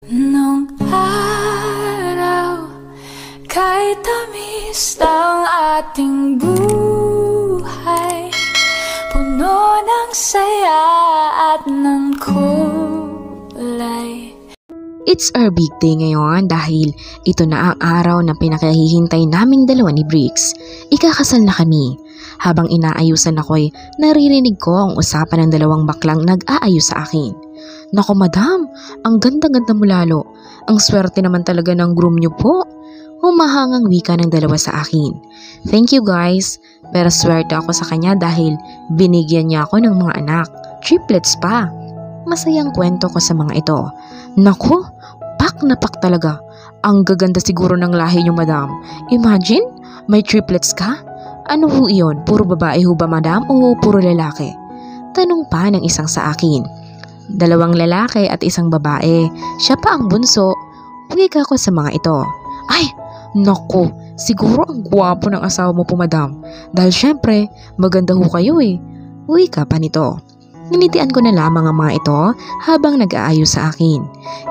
Nung araw, kahit tamis ng ating buhay, puno ng saya at ng kulay. It's our big day ngayon dahil ito na ang araw na pinakahihintay naming dalawa ni Briggs. Ikakasal na kami. Habang inaayusan ako'y naririnig ko ang usapan ng dalawang baklang nag-aayos sa akin. Nako madam, ang ganda-ganda mo lalo. Ang swerte naman talaga ng groom niyo po. Humahangang wika ng dalawa sa akin. Thank you guys, pero swerte ako sa kanya dahil binigyan niya ako ng mga anak. Triplets pa. Masayang kwento ko sa mga ito. Nako, pak na pak talaga. Ang gaganda siguro ng lahi niyo madam. Imagine, may triplets ka? Ano ho iyon? Puro babae ho ba madam o puro lalaki? Tanong pa ng isang sa akin. 2 lalaki at 1 babae. Siya pa ang bunso. Wika ko sa mga ito. Ay, naku, siguro ang gwapo ng asawa mo po madam. Dahil syempre, maganda ho kayo eh. Wika pa nito. Ninitian ko na lamang ang mga ito habang nag-aayos sa akin.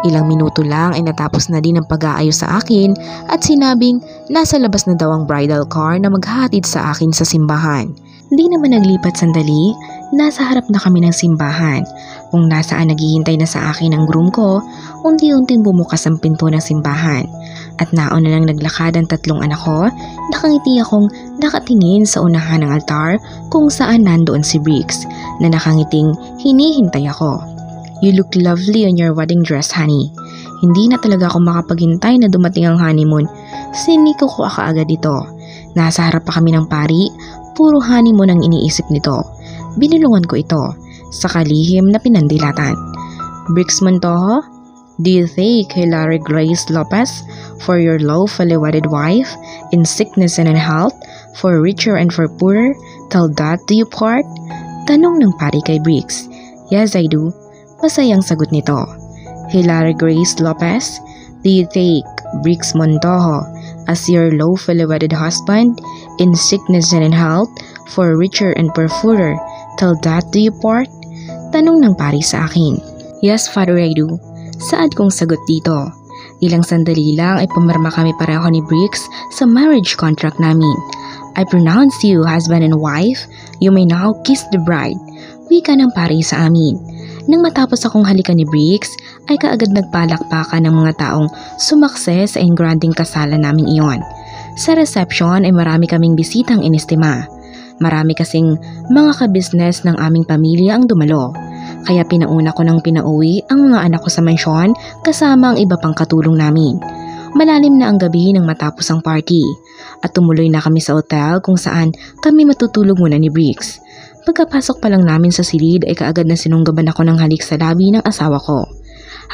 Ilang minuto lang ay natapos na din ang pag-aayos sa akin at sinabing nasa labas na daw ang bridal car na maghahatid sa akin sa simbahan. Hindi naman naglipat sandali, nasa harap na kami ng simbahan. Kung nasaan naghihintay na sa akin ang groom ko, unti-unting bumukas ang pinto ng simbahan. At nauna lang naglakad ang 3 anak ko, nakangiti akong nakatingin sa unahan ng altar kung saan nandoon si Briggs, na nakangiting hinihintay ako. You look lovely on your wedding dress, honey. Hindi na talaga ako makapaghintay na dumating ang honeymoon. Siniko ko kaagad ito. Nasa harap pa kami ng pari, puro honeymoon ang iniisip nito. Binulungan ko ito sa kalihim na pinandilatan. Briggs Montojo, do you take Hilary Grace Lopez for your lawfully wedded wife, in sickness and in health, for richer and for poorer, till death do you part? Tanong ng pari kay Briggs. Yes, I do. Masayang sagot nito. Hilary Grace Lopez, do you take Briggs Montojo as your lawfully wedded husband, in sickness and in health, for richer and for poorer, till death do you part? Tanong ng pari sa akin. Yes, Father, I do. Saad kong sagot dito. Ilang sandali lang ay pumirma kami pareho ni Briggs sa marriage contract namin. I pronounce you husband and wife. You may now kiss the bride. Wika ng pari sa amin. Nang matapos akong halikan ni Briggs, ay kaagad nagpalakpakan ng mga taong sumakse sa engranding kasalan naming iyon. Sa reception ay marami kaming bisitang inestima. Marami kasing mga kabisnes ng aming pamilya ang dumalo. Kaya pinauna ko nang pinauwi ang mga anak ko sa mansyon kasama ang iba pang katulong namin. Malalim na ang gabi nang matapos ang party at tumuloy na kami sa hotel kung saan kami matutulog muna ni Briggs. Pagkapasok pa lang namin sa silid ay kaagad na sinunggaban ako ng halik sa labi ng asawa ko.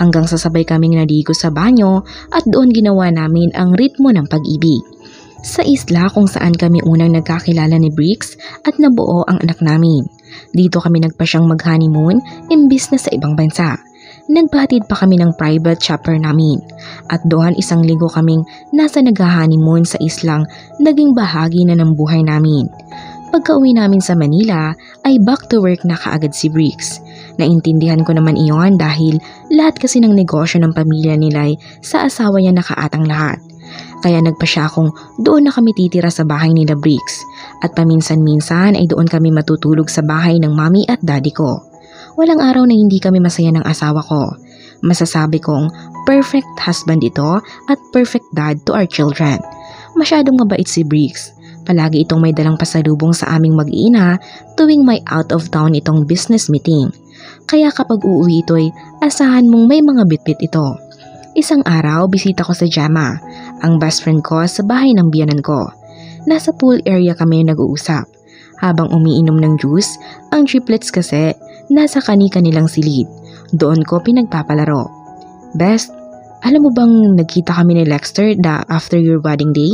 Hanggang sasabay kaming naligo sa banyo at doon ginawa namin ang ritmo ng pag-ibig. Sa isla kung saan kami unang nagkakilala ni Briggs at nabuo ang anak namin. Dito kami nagpasyang mag-honeymoon imbis na sa ibang bansa. Nagpahatid pa kami ng private chopper namin at doon 1 linggo kaming nasa nag-honeymoon sa islang naging bahagi na ng buhay namin. Pagka-uwi namin sa Manila ay back to work na kaagad si Briggs. Naintindihan ko naman iyon dahil lahat kasi ng negosyo ng pamilya nila ay sa asawa niya nakaatang lahat. Kaya nagpa siya akong doon na kami titira sa bahay nila Briggs at paminsan-minsan ay doon kami matutulog sa bahay ng mami at daddy ko. Walang araw na hindi kami masaya ng asawa ko. Masasabi kong perfect husband ito at perfect dad to our children. Masyadong mabait si Briggs. Palagi itong may dalang pasalubong sa aming mag-iina tuwing may out of town itong business meeting. Kaya kapag uuwi ito ay asahan mong may mga bitbit ito. Isang araw, bisita ko sa Gemma, ang best friend ko sa bahay ng biyanan ko. Nasa pool area kami nag-uusap. Habang umiinom ng juice, ang triplets kasi nasa kani-kanilang silid. Doon ko pinagpapalaro. Best, alam mo bang nagkita kami ni Lexter after your wedding day?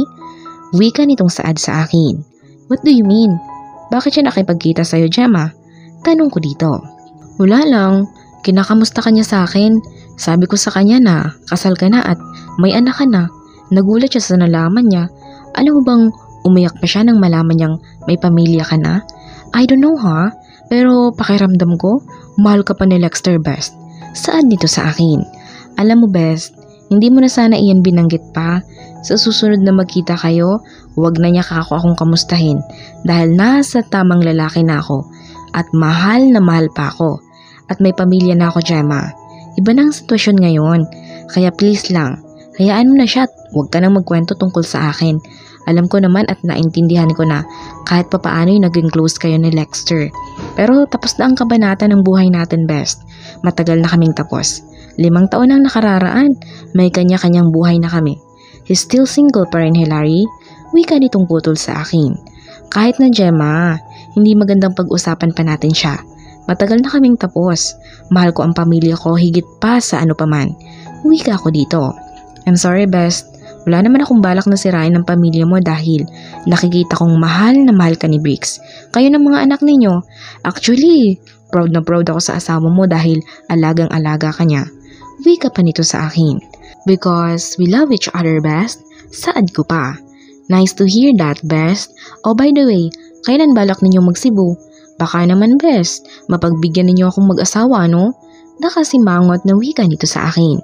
Wika nitong saad sa akin. What do you mean? Bakit siya nakipagkita sa'yo, Gemma? Tanong ko dito. Wala lang, kinakamusta ka niya sa akin. Sabi ko sa kanya na kasal ka na at may anak ka na. Nagulat siya sa nalaman niya. Alam mo bang umiyak pa siya nang malaman niyang may pamilya ka na? I don't know ha, pero pakiramdam ko, mahal ka pa ni Lexter best. Saan nito sa akin? Alam mo best, hindi mo na sana iyan binanggit pa. Sa susunod na magkita kayo, huwag na niya akong kamustahin dahil nasa tamang lalaki na ako at mahal na mahal pa ako. At may pamilya na ako, Gemma. Iba na ang sitwasyon ngayon, kaya please lang, hayaan mo na siya at huwag ka nang magkwento tungkol sa akin. Alam ko naman at naintindihan ko na kahit papaano'y naging close kayo ni Lexter. Pero tapos na ang kabanata ng buhay natin, best. Matagal na kaming tapos. 5 taon ang nakararaan, may kanya-kanyang buhay na kami. He's still single pa rin, Hilary. Wika nitong putol sa akin. Kahit na, Gemma, hindi magandang pag-usapan pa natin siya. Matagal na kaming tapos. Mahal ko ang pamilya ko higit pa sa ano paman. Wika ako dito. I'm sorry, best. Wala naman akong balak na sirain ng pamilya mo dahil nakikita kong mahal na mahal ka ni Briggs. Kayo ng mga anak ninyo. Actually, proud na proud ako sa asawa mo dahil alagang-alaga ka niya. Wika pa nito sa akin. Because we love each other, best. Saad ko pa. Nice to hear that, best. Oh, by the way, kailan balak ninyo mag-Cebu? Baka naman, best. Mapagbigyan ninyo akong mag-asawa, no? Nakasimangot na wika nito sa akin.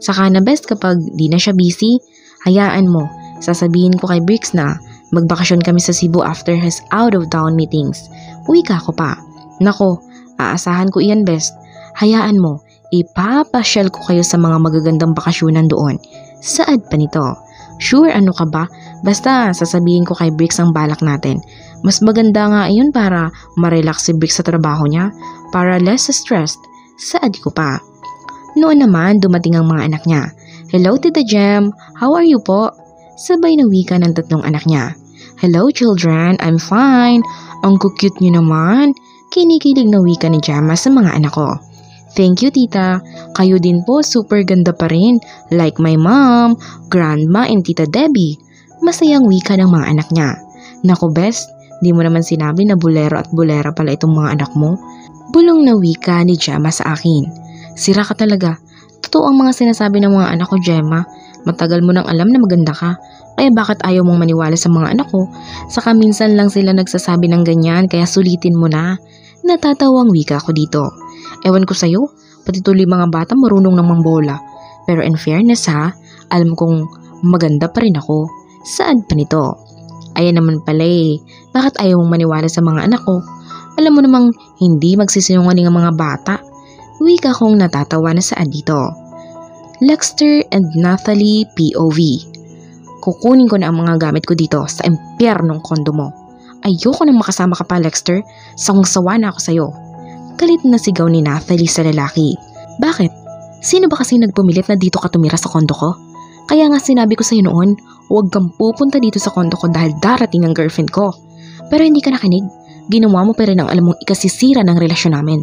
Saka na, best, kapag di na siya busy, hayaan mo, sasabihin ko kay Briggs na magbakasyon kami sa Cebu after his out-of-town meetings. Wika ko pa. Nako, aasahan ko iyan, best. Hayaan mo, ipapasyal ko kayo sa mga magagandang bakasyonan doon. Saad pa nito? Sure, ano ka ba? Basta sasabihin ko kay Briggs ang balak natin. Mas maganda nga iyon para ma-relax si Briggs sa trabaho niya, para less stressed. Saad ko pa. Noon naman, dumating ang mga anak niya. Hello, Tita Jem. How are you po? Sabay na wika ng 3 anak niya. Hello, children. I'm fine. Ang cute niyo naman. Kinikilig na wika ni Gemma sa mga anak ko. Thank you, Tita. Kayo din po, super ganda pa rin. Like my mom, grandma, and Tita Debbie. Masayang wika ng mga anak niya. Naku, best. Di mo naman sinabi na bulero at bulera pala itong mga anak mo. Bulong na wika ni Gemma sa akin. Sira ka talaga. Totoo ang mga sinasabi ng mga anak ko, Gemma. Matagal mo nang alam na maganda ka. Kaya bakit ayaw mong maniwala sa mga anak ko? Saka minsan lang sila nagsasabi ng ganyan, kaya sulitin mo na. Natatawang wika ko dito. Ewan ko sa'yo, pati tuloy mga bata marunong namang bola. Pero in fairness ha, alam kong maganda pa rin ako. Saan pa nito? Ayan naman pala eh, bakit ayaw mong maniwala sa mga anak ko? Alam mo namang hindi magsisinungaling ang mga bata. Wika kong natatawa na saan dito. Lexter and Nathalie POV. Kukunin ko na ang mga gamit ko dito sa impyernong kondo mo. Ayoko nang makasama ka pa, Lexter. Sawang-sawa na ako sa'yo. Galit na sigaw ni Nathalie sa lalaki. Bakit? Sino ba kasi nagpumilit na dito ka tumira sa kondo ko? Kaya nga sinabi ko sa'yo noon, huwag kang pupunta dito sa kondo ko dahil darating ang girlfriend ko. Pero hindi ka nakinig. Ginawa mo pa rin ang alam mong ikasisira ng relasyon namin.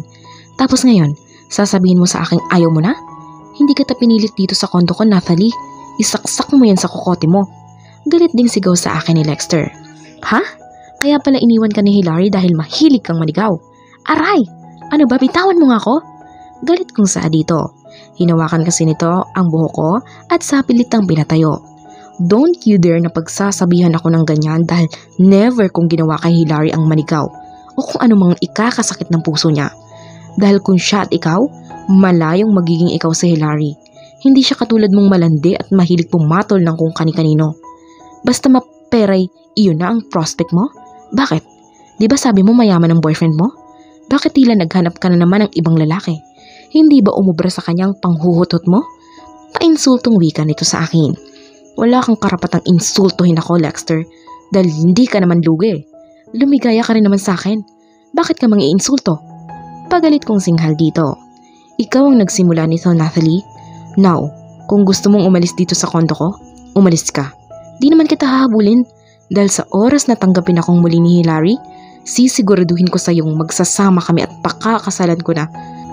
Tapos ngayon, sasabihin mo sa aking ayaw mo na? Hindi kita pinilit dito sa kondo ko, Nathalie. Isaksak mo yan sa kokote mo. Galit ding sigaw sa akin ni Lexter. Ha? Kaya pala iniwan ka ni Hilary dahil mahilig kang manigaw. Aray! Ano ba, bitawan mo nga ako? Galit kong saa dito. Hinawakan kasi nito ang buhok ko at sapilitang pinatayo. Don't you dare na pagsasabihan ako ng ganyan dahil never kong ginawa kay Hilary ang manigaw o kung anumang ikakasakit ng puso niya. Dahil kung siya at ikaw, malayong magiging ikaw si Hilary. Hindi siya katulad mong malandi at mahilig pumatol ng kung kani-kanino. Basta maperay, iyon na ang prospect mo? Bakit? Di ba sabi mo mayaman ang boyfriend mo? Bakit tila naghanap ka na naman ng ibang lalaki? Hindi ba umubra sa kanyang panghuhutot mo? Painsultong wika nito sa akin. Wala kang karapatang insultuhin ako, Lexter, dahil hindi ka naman lugi. Lumigaya ka rin naman sa akin. Bakit ka mangi-insulto? Pagalit kong singhal dito. Ikaw ang nagsimula nito, Nathalie. Now, kung gusto mong umalis dito sa kondo ko, umalis ka. Di naman kita hahabulin dahil sa oras na tanggapin akong muli ni Hilary, sisiguraduhin ko sa iyong magsasama kami at pakakasalan ko na.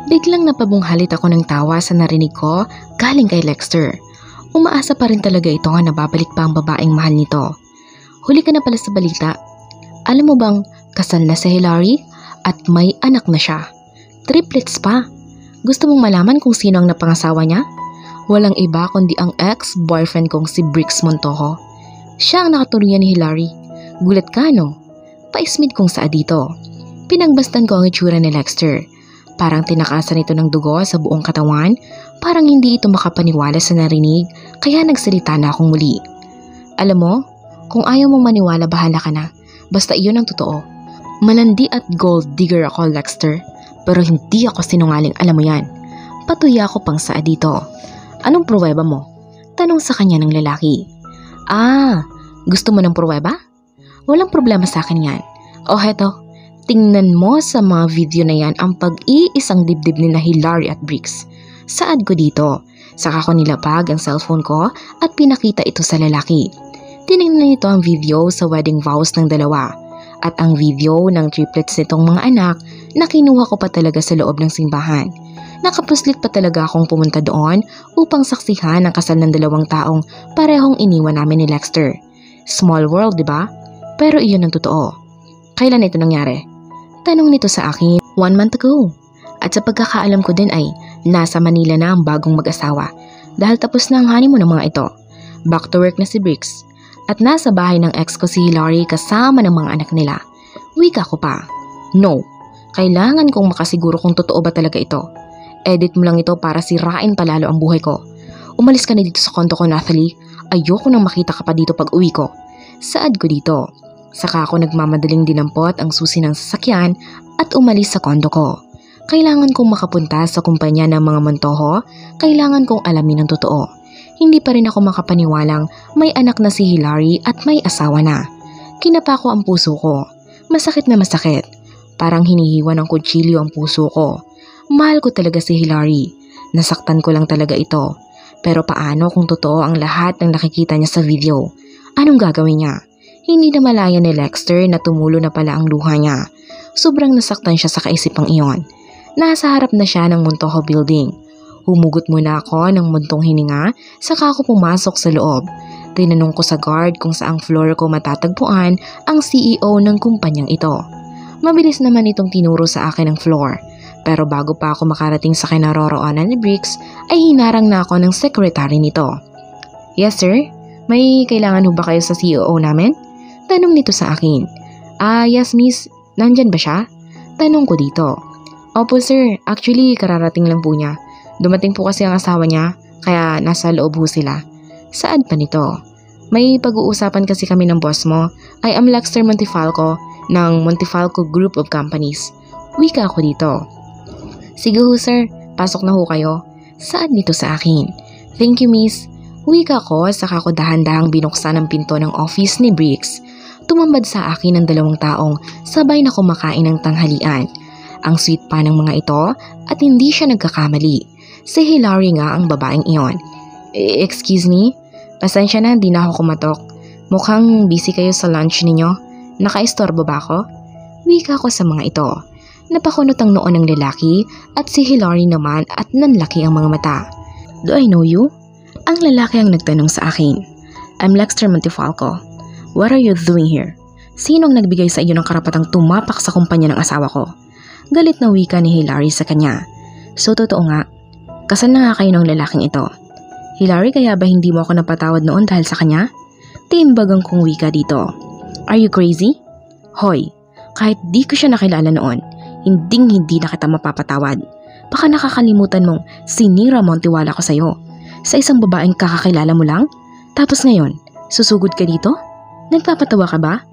Biglang napabunghalit ako ng tawa sa narinig ko galing kay Lexter. Umaasa pa rin talaga ito nga nababalik pa ang babaeng mahal nito. Huli ka na pala sa balita. Alam mo bang kasal na si Hilary at may anak na siya? Triplets pa. Gusto mong malaman kung sino ang napangasawa niya? Walang iba kundi ang ex-boyfriend kong si Briggs Montojo. Siya ang nakatuluyan ni Hilary. Gulat ka, no? Paismid kong saa dito. Pinagbastan ko ang itsura ni Lexter. Parang tinakasan ito ng dugo sa buong katawan. Parang hindi ito makapaniwala sa narinig, kaya nagsalita na akong muli. Alam mo, kung ayaw mong maniwala, bahala ka na. Basta iyon ang totoo. Malandi at gold digger ako, Lexter. Pero hindi ako sinungaling, alam mo yan. Patuya ako pang saa dito. Anong pruweba mo? Tanong sa kanya ng lalaki. Gusto mo ng pruweba? Walang problema sa akin yan. O heto, tingnan mo sa mga video na yan ang pag-iisang dibdib ni na Hilary at Briggs. Saad ko dito. Saka ko nilapag ang cellphone ko at pinakita ito sa lalaki. Tinignan nito ang video sa wedding vows ng dalawa at ang video ng triplets nitong mga anak na kinuha ko pa talaga sa loob ng simbahan. Nakapuslit pa talaga akong pumunta doon upang saksihan ang kasal ng dalawang taong parehong iniwan namin ni Lexter. Small world, di ba? Pero iyon ang totoo. Kailan ito nangyari? Tanong nito sa akin 1 month ago. At sa pagkakaalam ko din ay nasa Manila na ang bagong mag-asawa dahil tapos na ang honeymoon ng mga ito. Back to work na si Briggs at nasa bahay ng ex ko si Hilary kasama ng mga anak nila. Wika ko pa. No, kailangan kong makasiguro kung totoo ba talaga ito. Edit mo lang ito para sirain palalo ang buhay ko. Umalis ka na dito sa kondo ko, Nathalie. Ayoko nang makita ka pa dito pag uwi ko. Saad ko dito. Saka ako nagmamadaling dinampot ang susi ng sasakyan at umalis sa kondo ko. Kailangan kong makapunta sa kumpanya ng mga Montojo. Kailangan kong alamin ang totoo. Hindi pa rin ako makapaniwalang may anak na si Hilary at may asawa na. Kinapa ko ang puso ko. Masakit na masakit. Parang hinihiwa ng kutsilyo ang puso ko. Mahal ko talaga si Hilary. Nasaktan ko lang talaga ito. Pero paano kung totoo ang lahat ng nakikita niya sa video? Anong gagawin niya? Hindi na malaya ni Lexter na tumulo na pala ang luha niya. Sobrang nasaktan siya sa kaisipang iyon. Nasa harap na siya ng Montojo building. Humugot muna ako ng muntong hininga, saka ako pumasok sa loob. Tinanong ko sa guard kung saang floor ko matatagpuan ang CEO ng kumpanyang ito. Mabilis naman itong tinuro sa akin ang floor. Pero bago pa ako makarating sa kinaroroonan ni Briggs, ay hinarang na ako ng secretary nito. Yes sir, may kailangan ho ba kayo sa CEO namin? Tanong nito sa akin. Yes miss, nandyan ba siya? Tanong ko dito. Opo sir, actually kararating lang po niya. Dumating po kasi ang asawa niya, kaya nasa loob ho sila. Saan pa nito? May pag-uusapan kasi kami ng boss mo. I am Lexter Montefalco ng Montefalco Group of Companies. Wika ako dito. Sige ho sir, pasok na ho kayo. Saad nito sa akin. Thank you miss. Wika ko, saka ko dahan-dahang binuksan ang pinto ng office ni Briggs. Tumambad sa akin ang dalawang taong sabay na kumakain ng tanghalian. Ang sweet pa ng mga ito at hindi siya nagkakamali. Si Hilary nga ang babaeng iyon. Excuse me? Pasensya na, di na ako kumatok. Mukhang busy kayo sa lunch ninyo. Nakaistorbo ba ako? Wika ko sa mga ito. Napakunot ang noon ng lalaki at si Hilary naman at nanlaki ang mga mata. Do I know you? Ang lalaki ang nagtanong sa akin. I'm Lexter Montefalco. What are you doing here? Sinong nagbigay sa iyo ng karapatang tumapak sa kumpanya ng asawa ko? Galit na wika ni Hilary sa kanya. So totoo nga, kasal na nga kayo ng lalaking ito. Hilary, kaya ba hindi mo ako napatawad noon dahil sa kanya? Tiimbagang kong wika dito. Are you crazy? Hoy, kahit di ko siya nakilala noon, hindi na kita mapapatawad. Baka nakakalimutan mong sinira mo ang tiwala ko sa'yo. Sa isang babaeng kakakilala mo lang? Tapos ngayon, susugod ka dito? Nagpapatawa ka ba?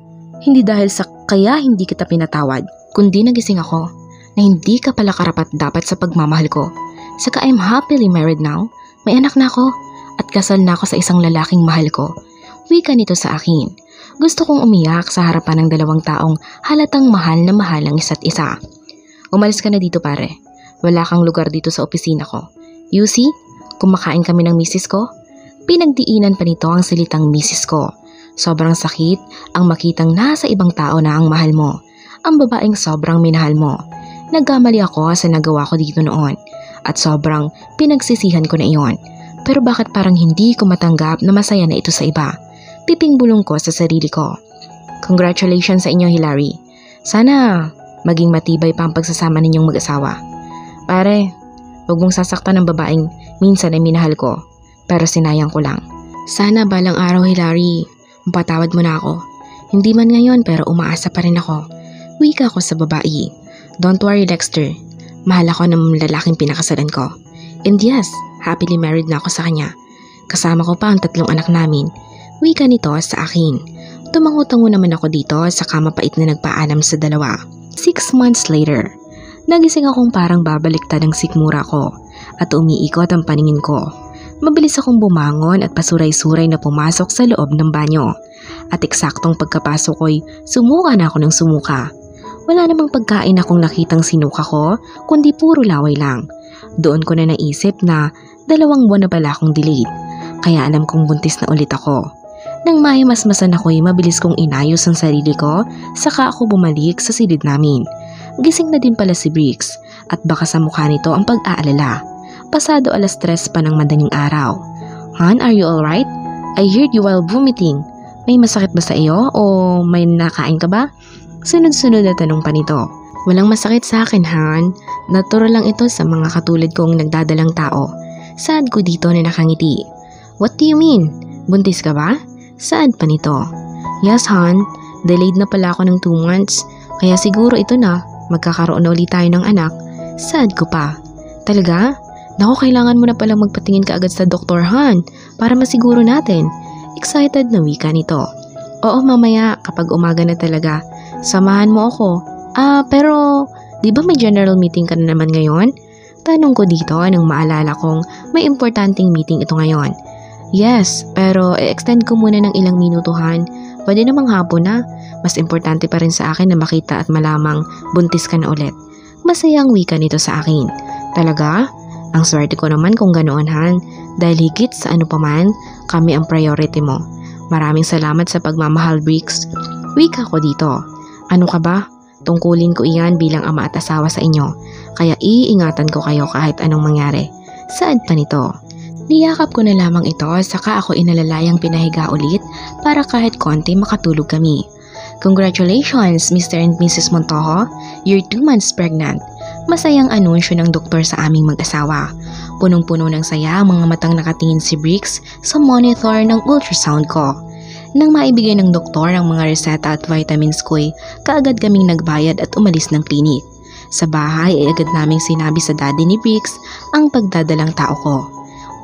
Hindi dahil sa kaya hindi kita pinatawad, kundi nagising ako na hindi ka pala karapat dapat sa pagmamahal ko. Saka I'm happily married now. May anak na ako at kasal na ako sa isang lalaking mahal ko. Wika nito sa akin. Gusto kong umiyak sa harapan ng dalawang taong halatang mahal na mahal ang isa't isa. Umalis ka na dito pare. Wala kang lugar dito sa opisina ko. You see, kumakain kami ng misis ko. Pinagdiinan pa nito ang salitang misis ko. Sobrang sakit ang makitang nasa ibang tao na ang mahal mo. Ang babaeng sobrang minahal mo. Nagkamali ako sa nagawa ko dito noon. At sobrang pinagsisihan ko na iyon. Pero bakit parang hindi ko matanggap na masaya na ito sa iba? Pipingbulong ko sa sarili ko. Congratulations sa inyo, Hilary. Sana maging matibay pa ang pagsasama ninyong mag-asawa. Pare, huwag mong sasaktan ng babaeng minsan ay minahal ko, pero sinayang ko lang. Sana balang araw, Hilary, mapatawad mo na ako. Hindi man ngayon pero umaasa pa rin ako. Wika ko sa babae. Don't worry, Dexter. Mahal ako ng lalaking pinakasalan ko. And yes, happily married na ako sa kanya. Kasama ko pa ang 3 anak namin. Wika nito sa akin. Tumango-tango naman ako dito saka mapait na nagpaalam sa dalawa. 6 months later, nagising akong parang babaliktad ang sikmura ko at umiikot ang paningin ko. Mabilis akong bumangon at pasuray-suray na pumasok sa loob ng banyo. At eksaktong pagkapasok ko'y sumuka na ako ng sumuka. Wala namang pagkain akong nakitang sinuka ko, kundi puro laway lang. Doon ko na naisip na 2 buwan na pala akong delayed, kaya alam kong buntis na ulit ako. Nang mahimasmasan ako'y mabilis kong inayos ang sarili ko, saka ako bumalik sa silid namin. Gising na din pala si Briggs, at baka sa mukha nito ang pag-aalala. Pasado 3:00 pa ng madaling araw. "Han, are you alright? I heard you while vomiting. May masakit ba sa iyo o may nakain ka ba?" Sunod-sunod na tanong pa nito. "Walang masakit sa akin, Han. Natural lang ito sa mga katulad kong nagdadalang tao." Saad ko dito na nakangiti. "What do you mean? Buntis ka ba?" Saad pa nito. "Yes, Han. Delayed na pala ako ng 2 months. Kaya siguro ito na. Magkakaroon na ulit tayo ng anak." Saad ko pa. "Talaga? Naku, kailangan mo na palang magpatingin ka agad sa Dr. Han para masiguro natin." Excited na wika nito. "Oo, mamaya kapag umaga na talaga. Samahan mo ako." Pero di ba may general meeting ka na naman ngayon?" Tanong ko dito nang maalala kong may importanteng meeting ito ngayon. "Yes, pero i-extend ko muna ng ilang minutuhan. Pwede namang hapon na. Mas importante pa rin sa akin na makita at malamang buntis ka na ulit." Masayang wika nito sa akin. "Talaga? Ang swerte ko naman kung ganoon, Han. Dahil higit sa ano paman, kami ang priority mo. Maraming salamat sa pagmamahal, Briggs." Wika ko dito. "Ano ka ba? Tungkulin ko iyan bilang ama at asawa sa inyo. Kaya iingatan ko kayo kahit anong mangyari." Saad pa nito. Niyakap ko na lamang ito saka ako inalalayang pinahiga ulit para kahit konti makatulog kami. "Congratulations, Mr. and Mrs. Montojo. You're 2 months pregnant." Masayang anunsyo ng doktor sa aming mag-asawa. Punong-puno ng saya ang mga matang nakatingin si Briggs sa monitor ng ultrasound ko. Nang maibigay ng doktor ang mga reseta at vitamins ko'y kaagad kaming nagbayad at umalis ng klinik. Sa bahay ay agad naming sinabi sa daddy ni Briggs ang pagdadalang tao ko.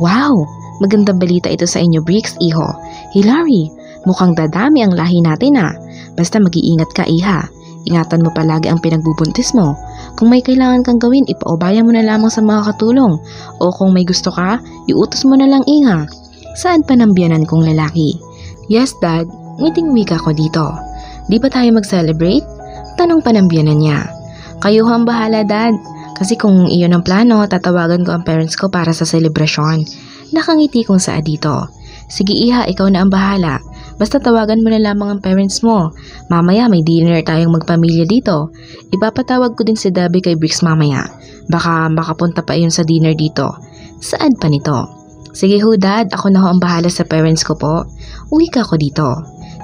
"Wow! Magandang balita ito sa inyo, Briggs, iho. Hilary, mukhang dadami ang lahi natin ah. Basta mag-iingat ka, iha. Ingatan mo palagi ang pinagbubuntis mo. Kung may kailangan kang gawin, ipaubaya mo na lamang sa mga katulong. O kung may gusto ka, iutos mo na lang, iha." Saan pa ng biyanan kong lalaki? "Yes, Dad." Ngiting wika ko dito. "Di ba tayo mag-celebrate?" Tanong pa ng biyanan niya. "Kayo ang bahala, Dad. Kasi kung iyon ang plano, tatawagan ko ang parents ko para sa selebrasyon." Nakangiti kong saa dito. "Sige, iha, ikaw na ang bahala. Basta tawagan mo na lamang ang parents mo. Mamaya may dinner tayong magpamilya dito. Ipapatawag ko din si Debbie kay Briggs mamaya. Baka makapunta pa iyon sa dinner dito." Saad pa nito. "Sige ho, Dad, ako na ho ang bahala sa parents ko po." Wika ko dito.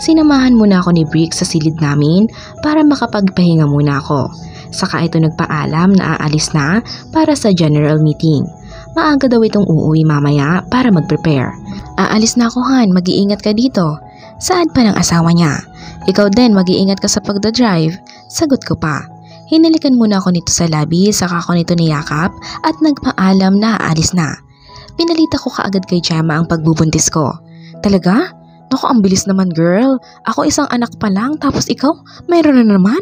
Sinamahan muna ako ni Briggs sa silid namin para makapagpahinga muna ako. Saka ito nagpaalam na aalis na para sa general meeting. Maaga daw itong uuwi mamaya para mag-prepare. "Aalis na ako, Han. Mag-iingat ka dito." Saad pa ng asawa niya. "Ikaw din, mag-iingat ka sa pagdadrive." Sagot ko pa. Hinalikan muna ako nito sa labi, saka ako nito niyakap at nagpaalam na aalis na. Pinalita ko kaagad kay Gemma ang pagbubuntis ko. "Talaga? Naku, ang bilis naman, girl. Ako isang anak pa lang, tapos ikaw, mayroon na naman.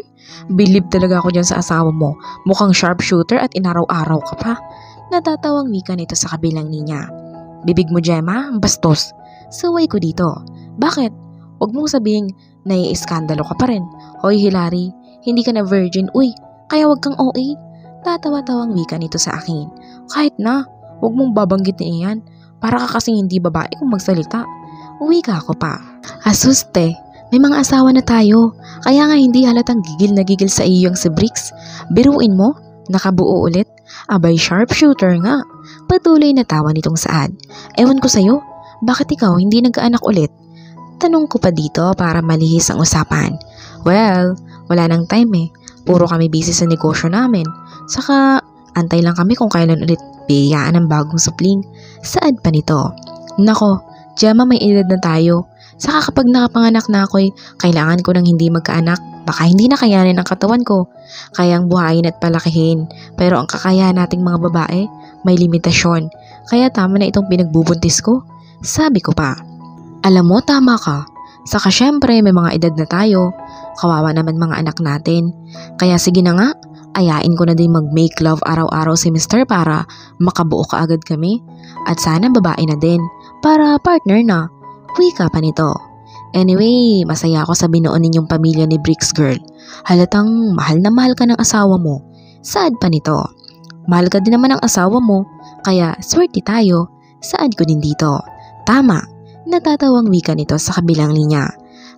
Believe talaga ako dyan sa asawa mo. Mukhang sharpshooter at inaraw-araw ka pa." Natatawang wika nito sa kabilang niya. "Bibig mo, Gemma, bastos." Saway ko dito. "Bakit? Huwag mong sabihing nai-iskandalo ka pa rin. Hoy, Hilary, hindi ka na virgin, uy. Kaya huwag kang OA." Tatawa-tawang wika nito sa akin. "Kahit na, huwag mong babanggitin iyan. Para ka kasing hindi babae kung magsalita." Wika ko pa. "Asuste, may mga asawa na tayo. Kaya nga hindi halatang gigil na gigil sa iyo yung si Briggs. Biruin mo, nakabuo ulit. Abay, sharpshooter nga." Patuloy na tawa nitong Saad. "Ewan ko sa'yo, bakit ikaw hindi nagkaanak ulit?" Tanong ko pa dito para malihis ang usapan. "Well, wala nang time eh. Puro kami busy sa negosyo namin. Saka, antay lang kami kung kailan ulit biyayaan ang bagong supling." Saad pa nito. "Nako, Gemma, may edad na tayo. Saka kapag nakapanganak na ako'y kailangan ko ng hindi magkaanak. Baka hindi na kayanin ang katawan ko. Kayang buhayin at palakihin. Pero ang kakayahan nating mga babae, may limitasyon. Kaya tama na itong pinagbubuntis ko. Sabi ko pa. Alam mo, tama ka. Saka syempre may mga edad na tayo. Kawawa naman mga anak natin. Kaya sige na nga, ayain ko na din mag-make love araw-araw si Mr. para makabuo ka agad kami. At sana babae na din, para partner na. Wika pa nito. Anyway, masaya ako sa binuo ninyong pamilya ni Bricks girl. Halatang mahal na mahal ka ng asawa mo. Saad pa nito. Mahal ka din naman ng asawa mo, kaya swerte tayo. Saad ko din dito. Tama, natatawang wika nito sa kabilang linya.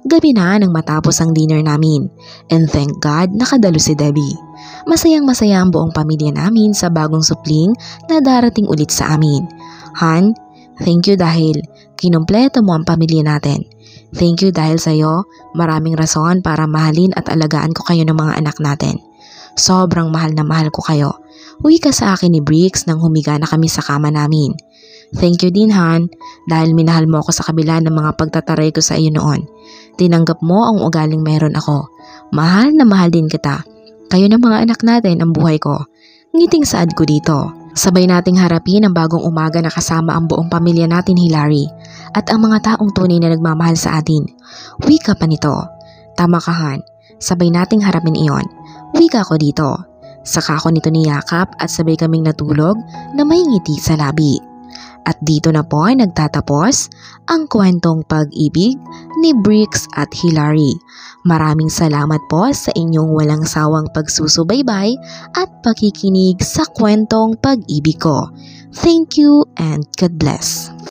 Gabi na nang matapos ang dinner namin. And thank God nakadalo si Debbie. Masayang-masaya ang buong pamilya namin sa bagong supling na darating ulit sa amin. Han, thank you dahil kinumpleto mo ang pamilya natin. Thank you dahil sa'yo, maraming rason para mahalin at alagaan ko kayo ng mga anak natin. Sobrang mahal na mahal ko kayo. Uwi ka sa akin ni Bricks nang humiga na kami sa kama namin. Thank you din Han, dahil minahal mo ako sa kabila ng mga pagtataray ko sa iyo noon. Tinanggap mo ang ugaling meron ako. Mahal na mahal din kita. Kayo ng mga anak natin ang buhay ko. Ngiting saad ko dito. Sabay nating harapin ang bagong umaga na kasama ang buong pamilya natin Hilary at ang mga taong tunay na nagmamahal sa atin. Wika pa nito. Tama ka Han, sabay nating harapin iyon. Wika ko dito. Saka ako nito niyakap at sabay kaming natulog na may ngiti sa labi. At dito na po ay nagtatapos ang kwentong pag-ibig ni Bricks at Hilary. Maraming salamat po sa inyong walang sawang pagsusubaybay at pakikinig sa kwentong pag-ibig ko. Thank you and God bless.